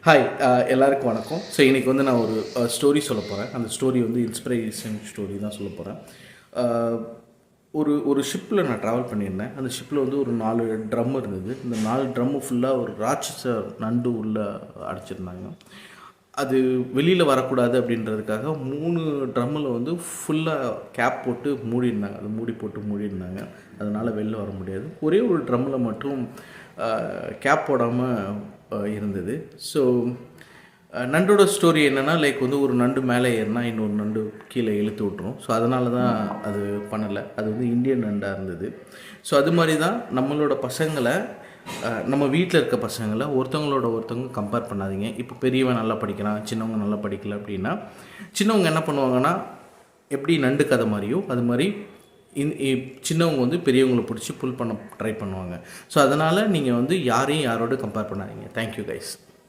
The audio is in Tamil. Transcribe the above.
ஹாய், எல்லாருக்கும் வணக்கம். ஸோ இன்றைக்கி வந்து நான் ஒரு ஸ்டோரி சொல்ல போகிறேன். அந்த ஸ்டோரி வந்து இன்ஸ்பிரேஷன் ஸ்டோரி தான் சொல்ல போகிறேன். ஒரு ஒரு ஷிப்பில் நான் ட்ராவல் பண்ணியிருந்தேன். அந்த ஷிப்பில் வந்து ஒரு 4 ட்ரம் இருந்தது. இந்த 4 ட்ரம்மு ஃபுல்லாக ஒரு ராட்சச நண்டு உள்ளே அடைச்சிருந்தாங்க. அது வெளியில் வரக்கூடாது அப்படின்றதுக்காக 3 ட்ரம்மில் வந்து ஃபுல்லாக கேப் போட்டு மூடியிருந்தாங்க. அது மூடி போட்டு மூடியிருந்தாங்க. அதனால் வெளில வர முடியாது. ஒரே ஒரு ட்ரம்மில் மட்டும் கேப் போடாமல் இருந்தது. ஸோ நண்டோட ஸ்டோரி என்னென்னா, லைக் வந்து ஒரு நண்டு மேலே ஏறினா இன்னொரு நண்டு கீழே இழுத்து விட்ரும். ஸோ அதனால தான் அது பண்ணலை. அது வந்து இந்தியன் நண்டாக இருந்தது. ஸோ அது மாதிரி தான் நம்மளோட பசங்களை, நம்ம வீட்டில் இருக்க பசங்களை ஒருத்தவங்களோட ஒருத்தவங்க கம்பேர் பண்ணாதீங்க. இப்போ பெரியவன் நல்லா படிக்கிறான், சின்னவங்க நல்லா படிக்கல அப்படின்னா, சின்னவங்க என்ன பண்ணுவாங்கன்னா, எப்படி நண்டு கதை மாதிரியோ அது மாதிரி சின்னவங்க வந்து பெரியவங்களை பிடிச்சி புல் பண்ண ட்ரை பண்ணுவாங்க. ஸோ அதனால் நீங்கள் வந்து யாரையும் யாரோட கம்பேர் பண்ணாதீங்க. Thank you guys.